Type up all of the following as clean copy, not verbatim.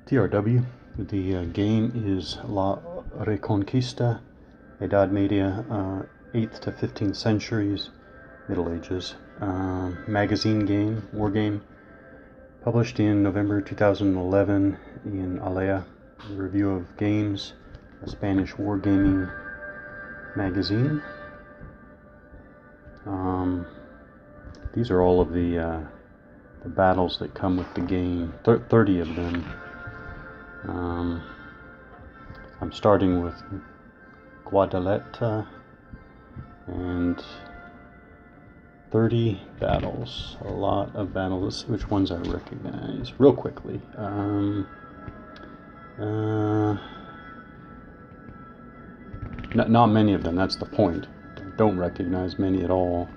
TRW. The game is La Reconquista, Edad Media, 8th to 15th centuries, Middle Ages. Magazine game, war game, published in November 2011 in ALEA, a review of games, a Spanish wargaming magazine. These are all of the battles that come with the game, 30 of them. I'm starting with Guadalete and 30 battles, a lot of battles. Let's see which ones I recognize real quickly. Not many of them, that's the point. I don't recognize many at all.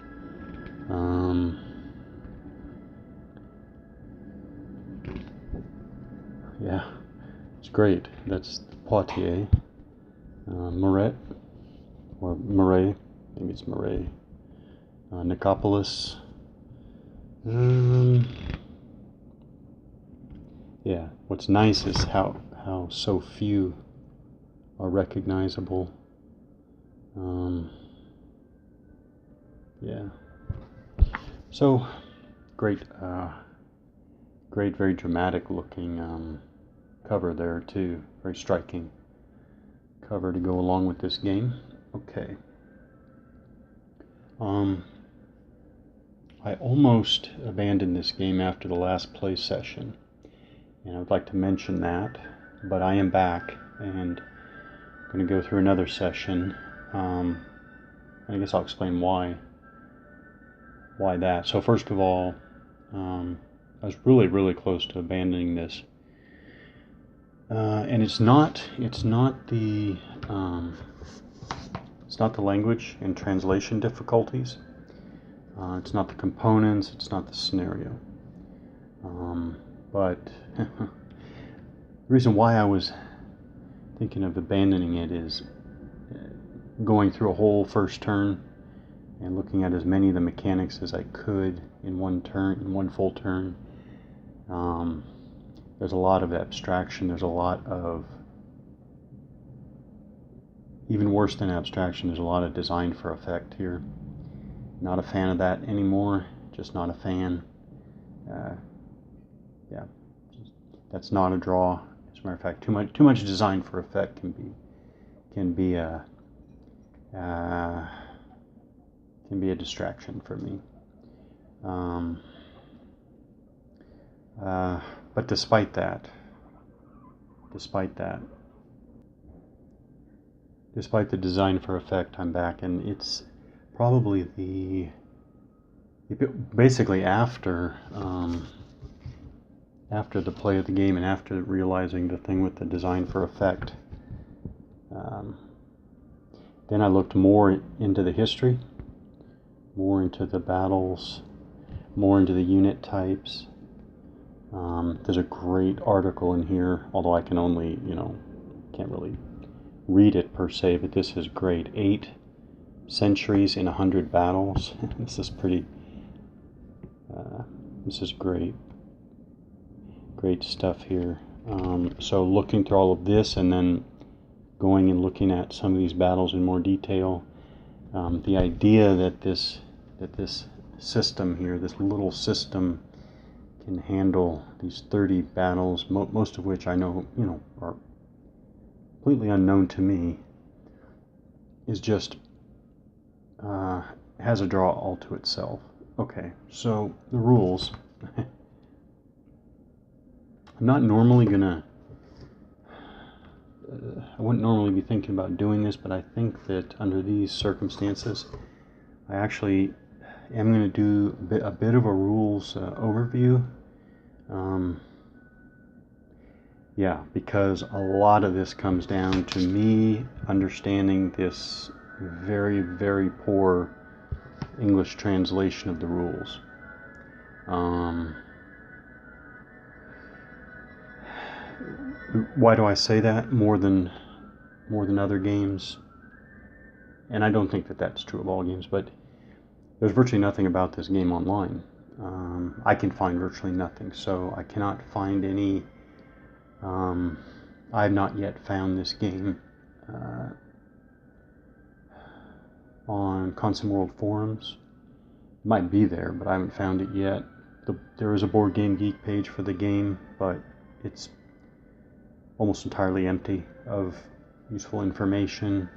Yeah, it's great. That's Poitiers, Muret, or Muret, maybe it's Muret, Nicopolis. Yeah, what's nice is how so few are recognizable. Yeah. So great, very dramatic looking cover there too. Very striking cover to go along with this game. Okay. I almost abandoned this game after the last play session, and I would like to mention that, but I am back and I'm going to go through another session. I guess I'll explain why that. So first of all, I was really close to abandoning this, and it's not the language and translation difficulties. It's not the components. It's not the scenario. But the reason why I was thinking of abandoning it is going through a whole first turn and looking at as many of the mechanics as I could in one full turn. There's a lot of abstraction. There's a lot of, even worse than abstraction, there's a lot of design for effect here. Not a fan of that anymore. Just not a fan. Yeah, that's not a draw. As a matter of fact, too much design for effect can be a distraction for me. But despite the design for effect, I'm back, and it's probably basically after the play of the game and after realizing the thing with the design for effect, then I looked more into the history, more into the battles, more into the unit types. There's a great article in here, although I can only, can't really read it per se, but this is great. 8 centuries in 100 battles. This is pretty, this is great stuff here. So looking through all of this and then going and looking at some of these battles in more detail, the idea that this system here, this little system, can handle these 30 battles, most of which I know, are completely unknown to me, is just has a draw all to itself. Okay, so the rules. I'm not normally gonna, I wouldn't normally be thinking about doing this, but I think that under these circumstances, I actually am going to do a bit of a rules overview. Yeah, because a lot of this comes down to me understanding this very poor English translation of the rules. Why do I say that more than other games? And I don't think that that's true of all games, but there's virtually nothing about this game online. I can find virtually nothing, so I cannot find any I have not yet found this game on Constant World forums. It might be there, but I haven't found it yet. There is a Board Game Geek page for the game, but it's almost entirely empty of useful information.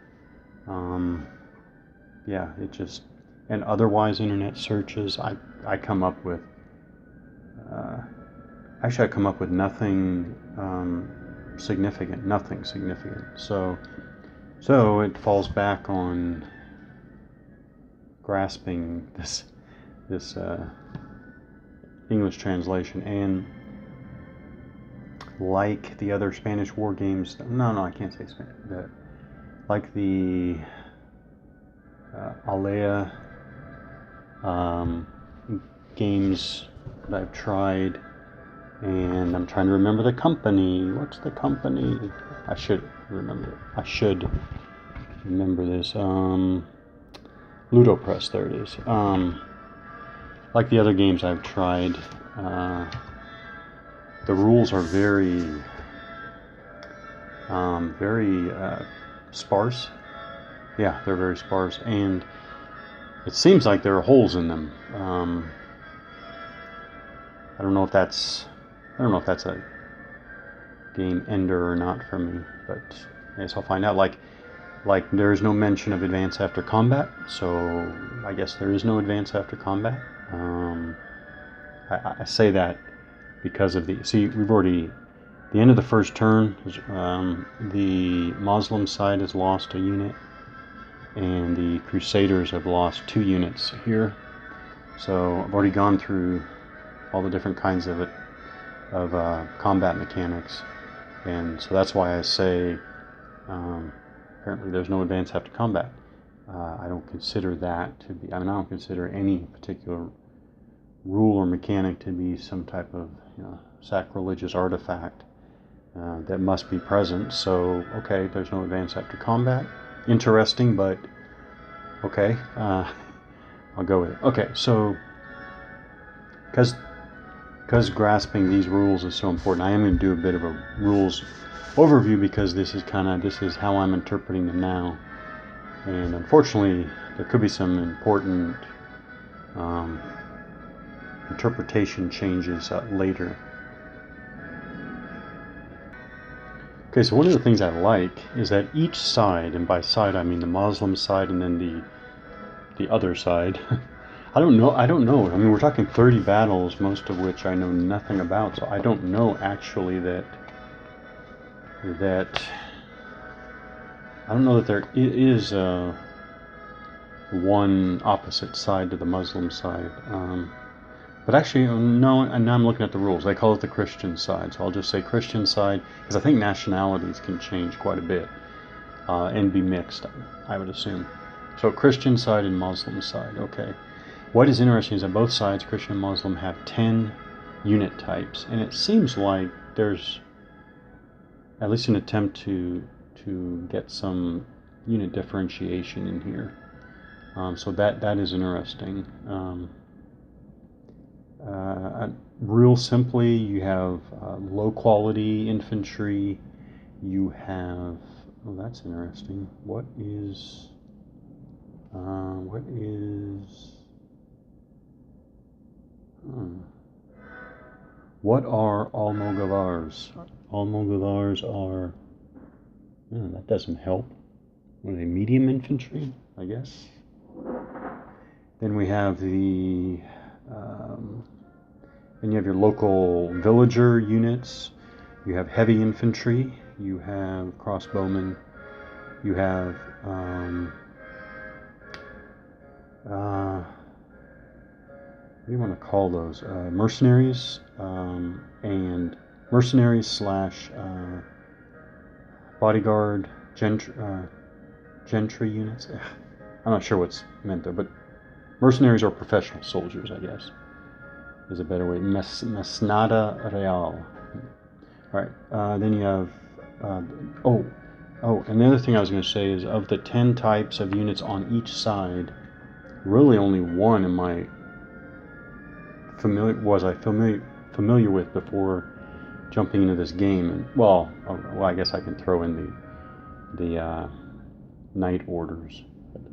Yeah, it just, and otherwise internet searches, I come up with, actually I come up with nothing significant. So it falls back on grasping this English translation, and like the other Spanish war games, no, I can't say Spanish, like the ALEA games that I've tried, and I'm trying to remember the company. What's the company? I should remember this. Ludopress, there it is. Like the other games I've tried, the rules are very sparse. Yeah, they're very sparse, and it seems like there are holes in them. I don't know if that's a game ender or not for me, but I guess I'll find out. Like there's no mention of advance after combat, so I guess there is no advance after combat. I say that because of the end of the first turn, the Muslim side has lost a unit, and the Crusaders have lost 2 units here. So I've already gone through all the different kinds of combat mechanics, and so that's why I say apparently there's no advance after combat. I don't consider that to be, I don't consider any particular rule or mechanic to be some type of sacrilegious artifact that must be present. So okay, there's no advance after combat. Interesting, but okay, I'll go with it. Okay, so because grasping these rules is so important, I am going to do a bit of a rules overview, because this is how I'm interpreting them now, and unfortunately there could be some important interpretation changes later. Okay, so one of the things I like is that each side, and by side I mean the Muslim side and then the other side, I don't know. I mean, we're talking 30 battles, most of which I know nothing about, so I don't know actually that I don't know that there is one opposite side to the Muslim side. But actually, no, and now I'm looking at the rules. They call it the Christian side, so I'll just say Christian side, because I think nationalities can change quite a bit and be mixed, I would assume. So Christian side and Muslim side, okay. What is interesting is that both sides, Christian and Muslim, have 10 unit types, and it seems like there's at least an attempt to get some unit differentiation in here. So that is interesting. Real simply, you have low quality infantry. You have, oh, that's interesting. What are Almogavars? Almogavars are, that doesn't help. What are they, medium infantry, I guess? Then we have then you have your local villager units. You have heavy infantry. You have crossbowmen. You have what do you want to call those? Mercenaries and mercenaries / bodyguard gentry units. I'm not sure what's meant there, but mercenaries are professional soldiers, I guess, is a better way. Mesnada Real. All right, then you have, and the other thing I was going to say is, of the 10 types of units on each side, really only one am I familiar with before jumping into this game, and well, I guess I can throw in the night orders.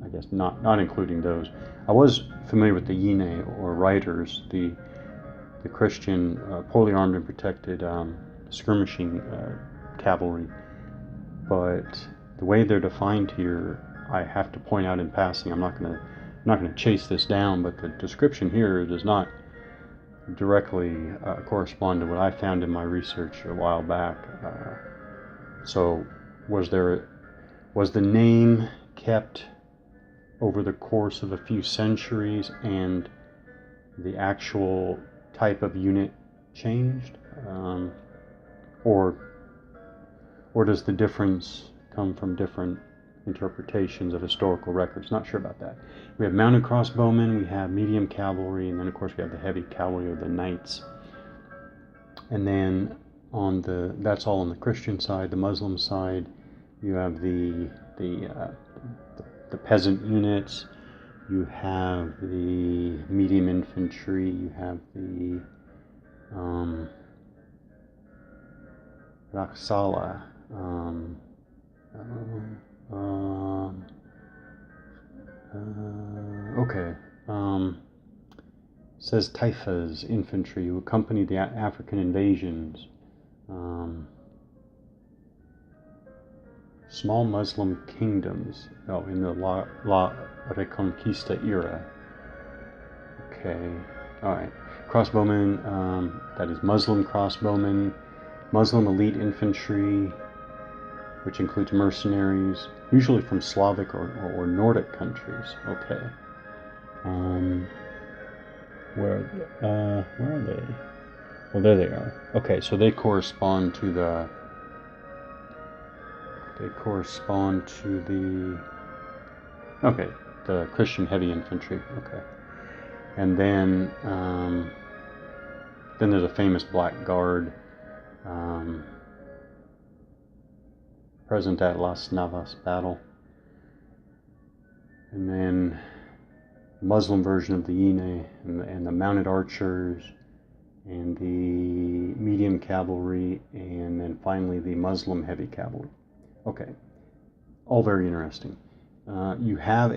I guess not including those. I was familiar with the Yine or Riders, the Christian poorly armed and protected skirmishing cavalry, but the way they're defined here, I have to point out in passing. I'm not going to chase this down, but the description here does not directly correspond to what I found in my research a while back. So was the name kept over the course of a few centuries and the actual type of unit changed, or does the difference come from different interpretations of historical records? Not sure about that. We have mounted crossbowmen, we have medium cavalry, and then of course we have the heavy cavalry or the knights. And then that's all on the Christian side. The Muslim side, you have the peasant units, you have the medium infantry, you have the Raksala, says Taifas infantry who accompanied the African invasions. Small Muslim kingdoms, in the La Reconquista era. Okay, alright. Crossbowmen, that is Muslim crossbowmen, Muslim elite infantry, which includes mercenaries, usually from Slavic or Nordic countries. Okay. Where are they? Well, there they are. Okay, so they correspond to the Christian heavy infantry. Okay. And then there's a famous Black Guard present at Las Navas battle. And then the Muslim version of the Yine and the mounted archers and the medium cavalry, and then finally the Muslim heavy cavalry. Okay, all very interesting. You have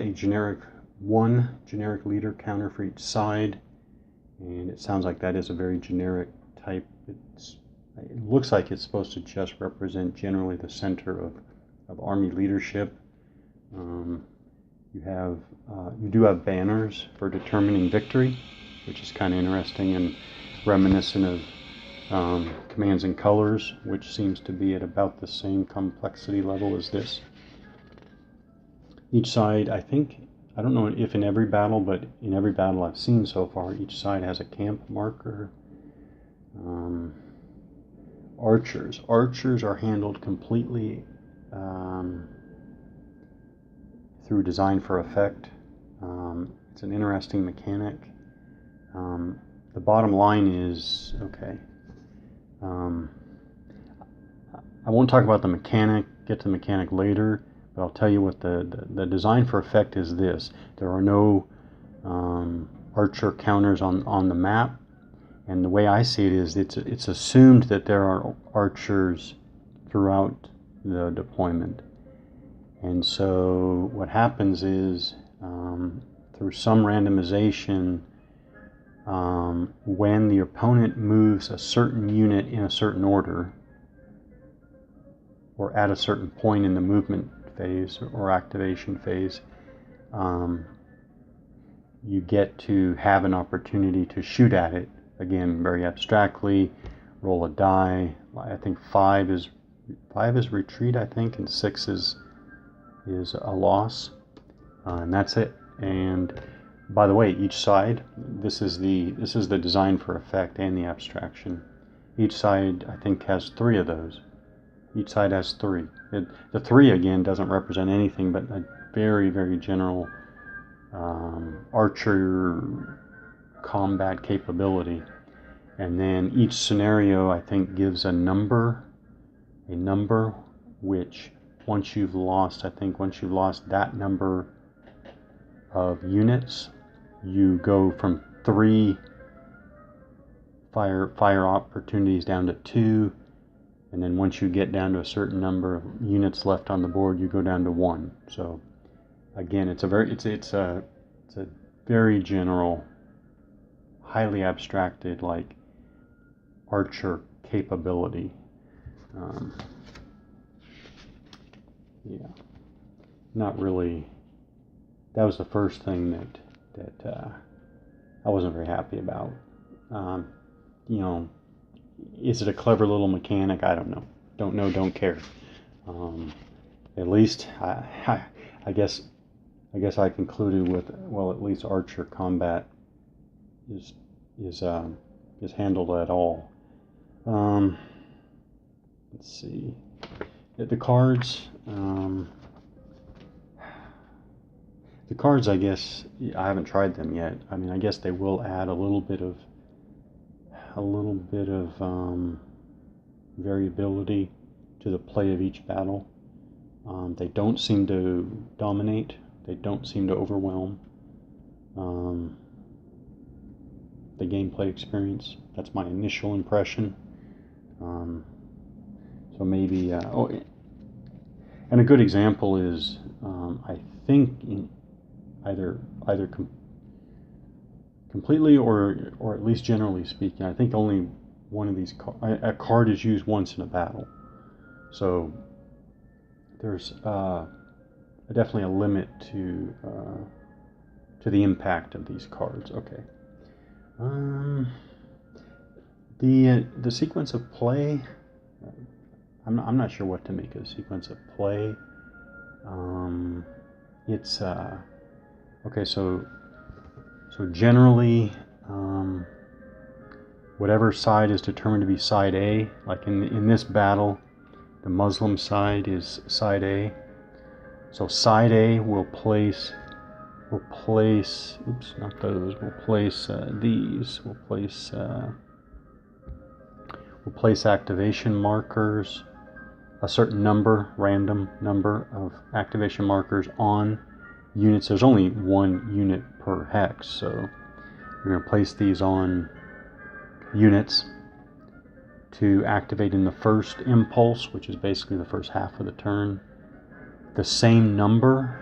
one generic leader counter for each side, and it sounds like that is a very generic type. It looks like it's supposed to just represent generally the center of army leadership. You do have banners for determining victory, which is kind of interesting and reminiscent of commands and colors, which seems to be at about the same complexity level as this. Each side, I don't know if in every battle, but in every battle I've seen so far, each side has a camp marker. Archers are handled completely through design for effect. It's an interesting mechanic. The bottom line is, okay, I won't talk about the mechanic, get to the mechanic later, but I'll tell you what the design for effect is this. There are no archer counters on the map, and the way I see it is it's assumed that there are archers throughout the deployment. And so what happens is, through some randomization, when the opponent moves a certain unit in a certain order, or at a certain point in the movement phase or activation phase, you get to have an opportunity to shoot at it. Again, very abstractly, roll a die. I think 5 is retreat, I think, and 6 is a loss, and that's it. And by the way, each side, this is the design for effect and the abstraction. Each side, I think, has 3 of those. Each side has 3. The 3 again doesn't represent anything but a very, very general archer combat capability. And then each scenario, I think, gives a number which once you've lost that number of units, you go from 3 fire opportunities down to 2, and then once you get down to a certain number of units left on the board, you go down to 1. So again, it's a very general, highly abstracted, like archer capability. Yeah, not really. That was the first thing that I wasn't very happy about. You know, is it a clever little mechanic? I don't know. Don't care. At least I guess I concluded with, well, at least archer combat is handled at all. Let's see. The cards. The cards, I guess, I haven't tried them yet. I mean, I guess they will add a little bit of variability to the play of each battle. They don't seem to dominate. They don't seem to overwhelm the gameplay experience. That's my initial impression. So maybe, and a good example is, I think in either completely or at least generally speaking, I think only one of these a card is used once in a battle. So there's definitely a limit to the impact of these cards. Okay. The sequence of play. I'm not sure what to make of the sequence of play. It's okay. So generally, whatever side is determined to be side A, like in this battle, the Muslim side is side A. So side A will place oops, not those. We'll place these. We'll place activation markers, a certain number, random number of activation markers on units. There's only one unit per hex, so you're going to place these on units to activate in the first impulse, which is basically the first half of the turn. The same number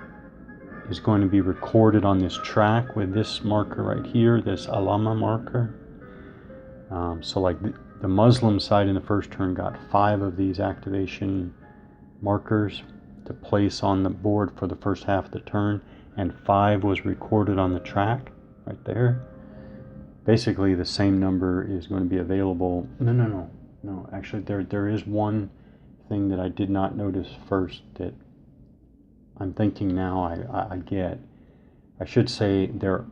is going to be recorded on this track with this marker right here, this ALEA marker. So like the Muslim side in the first turn got 5 of these activation markers to place on the board for the first half of the turn, and 5 was recorded on the track right there. Basically the same number is going to be available. No, actually there is one thing that I did not notice first that I'm thinking now I get. I should say they're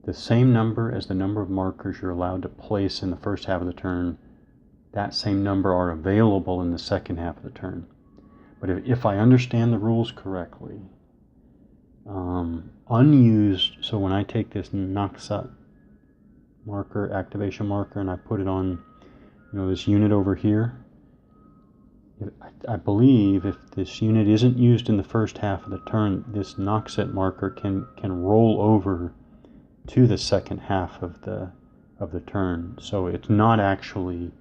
the same number as the number of markers you're allowed to place in the first half of the turn. That same number are available in the second half of the turn. But if I understand the rules correctly, unused, so when I take this Naqsat marker, activation marker, and I put it on, this unit over here, I believe if this unit isn't used in the first half of the turn, this Naqsat marker can roll over to the second half of the turn. So it's not actually,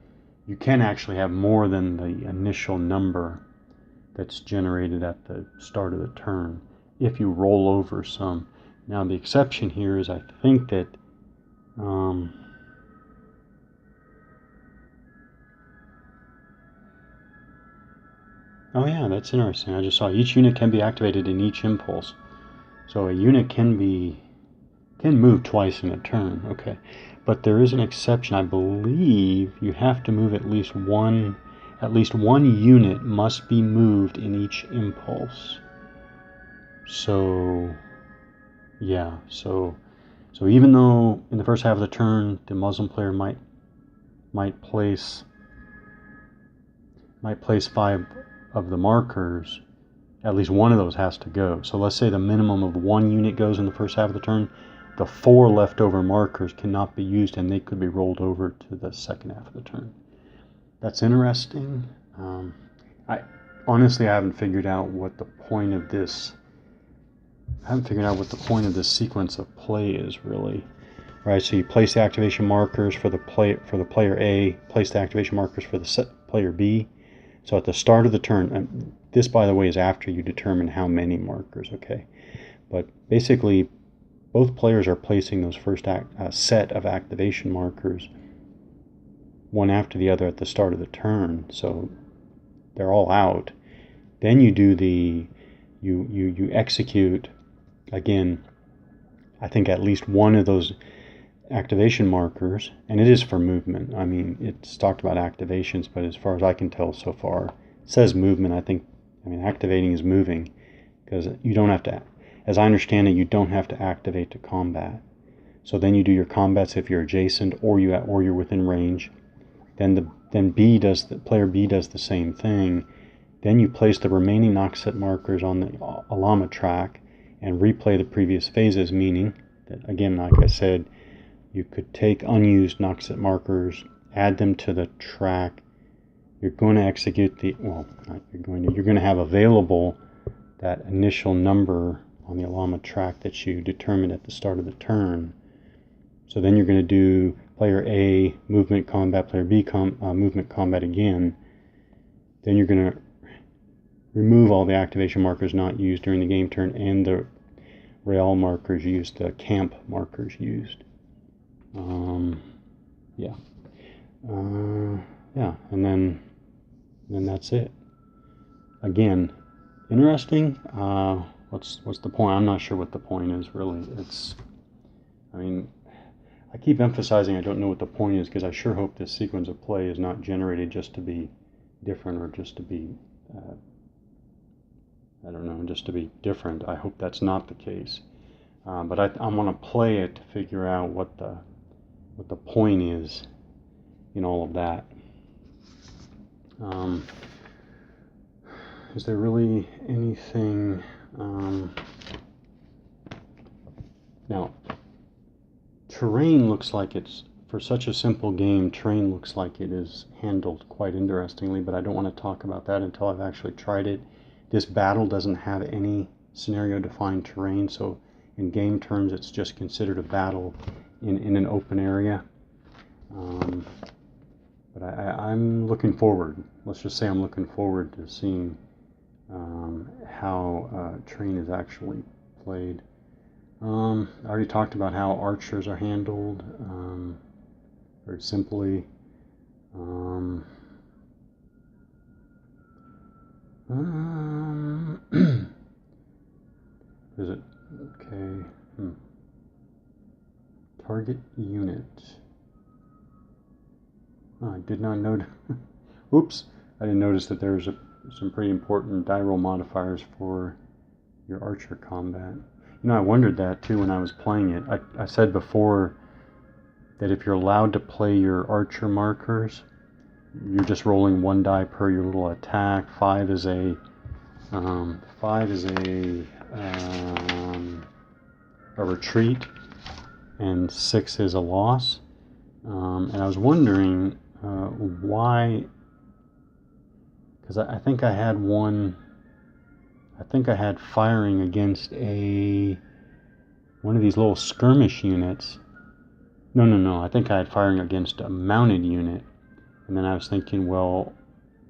you can actually have more than the initial number that's generated at the start of the turn if you roll over some. Now the exception here is I think that oh yeah, that's interesting. I just saw each unit can be activated in each impulse. So a unit can move twice in a turn. Okay. But there is an exception. I believe you have to move at least one unit must be moved in each impulse. So yeah, so even though in the first half of the turn the Muslim player might place 5 of the markers, at least one of those has to go. So let's say the minimum of 1 unit goes in the first half of the turn. The 4 leftover markers cannot be used, and they could be rolled over to the second half of the turn. That's interesting. I haven't figured out what the point of this. sequence of play is really. right? So you place the activation markers for the player A, place the activation markers for the player B. So at the start of the turn, this, by the way, is after you determine how many markers, okay? But basically, both players are placing those first set of activation markers one after the other at the start of the turn. So they're all out. Then you do you execute, again, I think at least one of those activation markers, and it is for movement. I mean, it's talked about activations, but as far as I can tell so far, it says movement. I mean, activating is moving, because you don't have to, as I understand it, you don't have to activate to combat. So then you do your combats if you're adjacent or you're within range. Then player B does the same thing. Then you place the remaining Noxet markers on the ALEA track and replay the previous phases, meaning that, again, like I said, you could take unused Noxet markers, add them to the track. You're going to execute you're going to have available that initial number on the ALEA track that you determined at the start of the turn. So then you're going to do player A, movement combat, player B, movement combat again. Then you're going to remove all the activation markers not used during the game turn and the rail markers used, the camp markers used. And then that's it. Again, interesting. What's the point? I'm not sure what the point is really. I keep emphasizing I don't know what the point is, because I sure hope this sequence of play is not generated just to be different, or just to be just to be different. I hope that's not the case. But I want to play it to figure out what the point is in all of that. Is there really anything? Now, terrain looks like it's, for such a simple game, terrain looks like it is handled quite interestingly, but I don't want to talk about that until I've actually tried it. This battle doesn't have any scenario-defined terrain, so in game terms it's just considered a battle in an open area. But I'm looking forward, let's just say I'm looking forward to seeing how terrain is actually played. I already talked about how archers are handled, very simply. Is it okay? Target unit. I did not note. Oops! I didn't notice that there's some pretty important die roll modifiers for your archer combat. I wondered that too when I was playing it. I said before that if you're allowed to play your archer markers, you're just rolling one die per your little attack. 5 is a retreat, and 6 is a loss. And I was wondering why, because I think I had firing against one of these little skirmish units. No, I think I had firing against a mounted unit. And then I was thinking, well,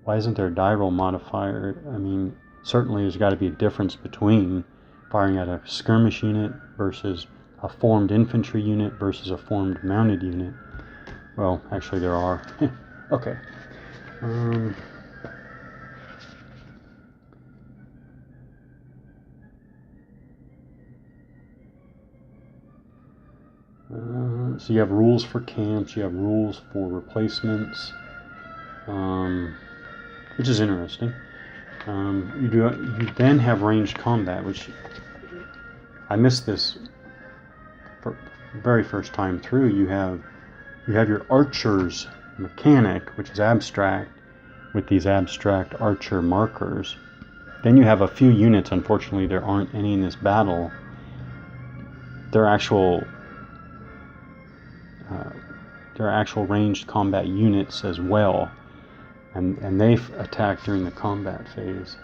why isn't there a die roll modifier? I mean, certainly there's got to be a difference between firing at a skirmish unit versus a formed infantry unit versus a formed mounted unit. Well, actually there are. Okay. So you have rules for camps, you have rules for replacements, which is interesting. You then have ranged combat, which I missed this for the very first time through. You have your archer's mechanic, which is abstract, with these abstract archer markers. Then you have a few units. Unfortunately, there aren't any in this battle. They're actual ranged combat units as well, and they attack during the combat phase.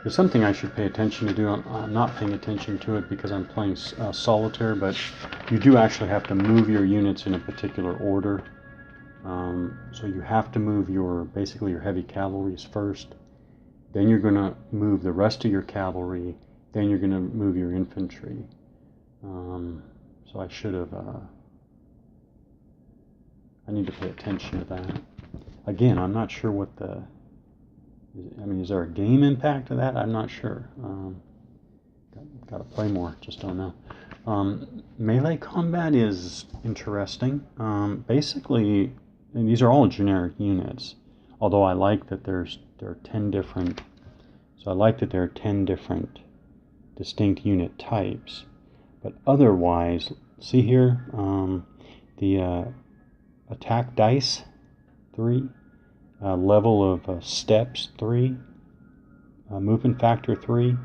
There's something I should pay attention to do. I'm not paying attention to it because I'm playing solitaire, but you do actually have to move your units in a particular order. So you have to move basically your heavy cavalries first. Then you're going to move the rest of your cavalry. Then you're going to move your infantry. So I should have. I need to pay attention to that. Again, I'm not sure what the. I mean, is there a game impact to that? I'm not sure. Got to play more. Just don't know. Melee combat is interesting. Basically, and these are all generic units. Although I like that there are 10 different. So I like that there are 10 different distinct unit types. But otherwise, see here, the attack dice 3. Level of steps 3, movement factor 3.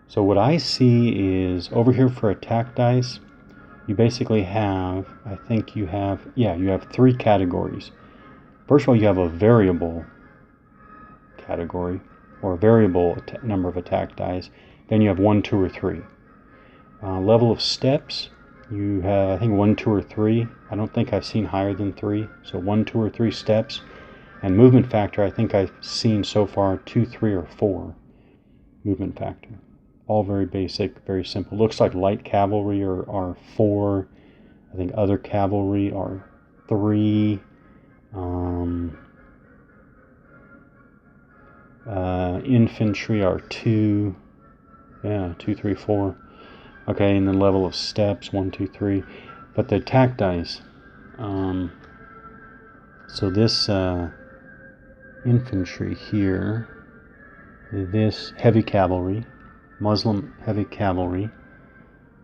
So what I see is over here for attack dice, you basically have, I think you have 3 categories. First of all, you have a variable category, or a variable number of attack dice. Then you have 1, 2, or 3. Level of steps, you have, I think, 1, 2, or 3. I don't think I've seen higher than 3. So 1, 2, or 3 steps. And movement factor, I think I've seen so far 2, 3, or 4 movement factor. All very basic, very simple. Looks like light cavalry are 4. I think other cavalry are 3. Infantry are 2. Yeah, 2, 3, 4. Okay, and then level of steps 1, 2, 3. But the attack dice. So this. Infantry here, this heavy cavalry, Muslim heavy cavalry,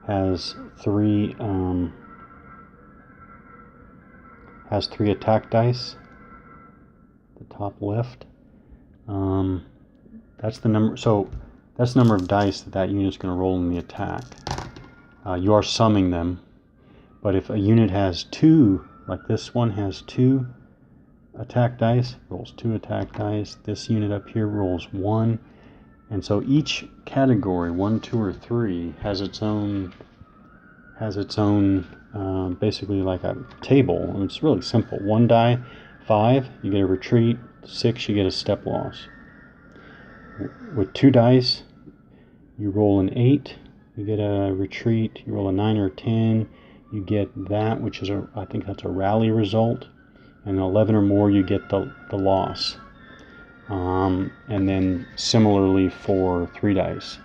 has 3 attack dice. The top left. That's the number. So that's the number of dice that unit is going to roll in the attack. You are summing them, but if a unit has 2, like this one has 2. Attack dice, rolls 2 attack dice. This unit up here rolls 1. And so each category, 1, 2, or 3, has its own basically like a table. And it's really simple. 1 die, 5, you get a retreat. 6, you get a step loss. With 2 dice, you roll an 8, you get a retreat. You roll a 9 or 10, you get that, which is I think that's a rally result. And 11 or more, you get the loss. And then similarly for 3 dice.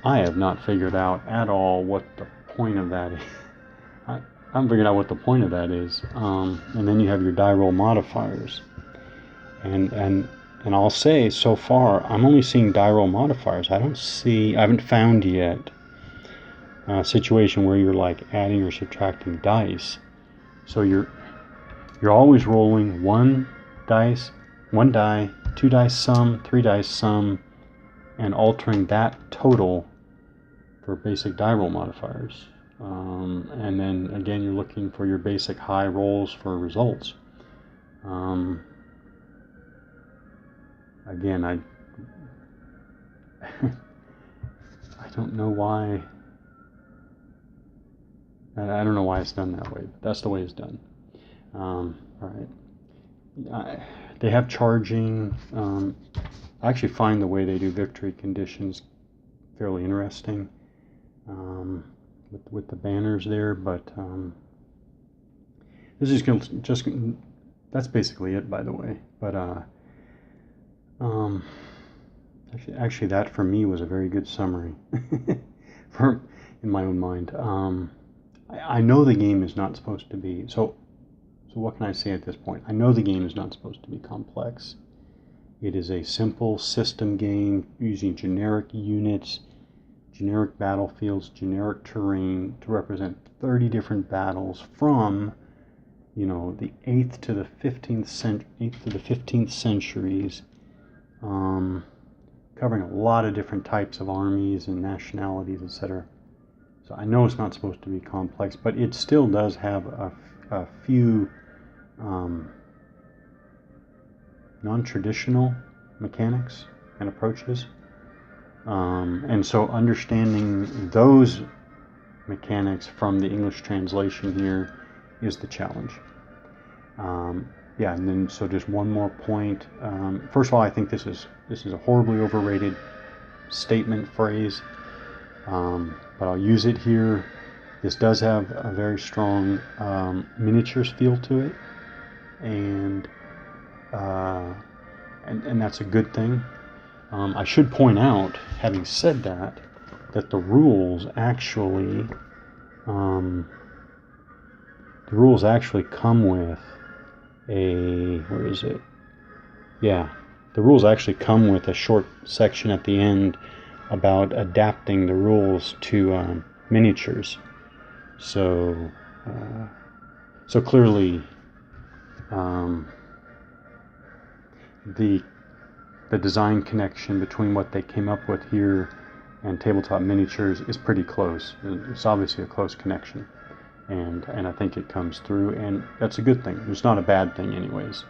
I have not figured out at all what the point of that is. I haven't figured out what the point of that is. And then you have your die roll modifiers. And I'll say so far, I'm only seeing die roll modifiers. I haven't found yet a situation where you're like adding or subtracting dice. So you're always rolling 1 die, 2 dice sum, 3 dice sum, and altering that total for basic die roll modifiers. And then again, you're looking for your basic high rolls for results. Again, I don't know why. I don't know why it's done that way, but that's the way it's done. All right. They have charging. I actually find the way they do victory conditions fairly interesting with the banners there, but this is that's basically it, by the way. But actually, that for me was a very good summary in my own mind. I know the game is not supposed to be so. So what can I say at this point? I know the game is not supposed to be complex. It is a simple system game using generic units, generic battlefields, generic terrain to represent 30 different battles from, the 8th to the 15th centuries, covering a lot of different types of armies and nationalities, etc. So I know it's not supposed to be complex, but it still does have a few non-traditional mechanics and approaches. And so understanding those mechanics from the English translation here is the challenge. Yeah, and then so just one more point. First of all, I think this is a horribly overrated statement phrase, but I'll use it here. This does have a very strong miniatures feel to it, and that's a good thing. I should point out, having said that the rules actually come with where is it? Yeah, the rules actually come with a short section at the end about adapting the rules to miniatures. So clearly, the design connection between what they came up with here and tabletop miniatures is pretty close. It's obviously a close connection, and I think it comes through, and that's a good thing. It's not a bad thing, anyways.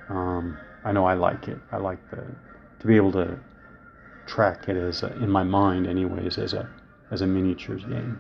I know I like it. I like to be able to track it as in my mind, anyways, as a miniatures game.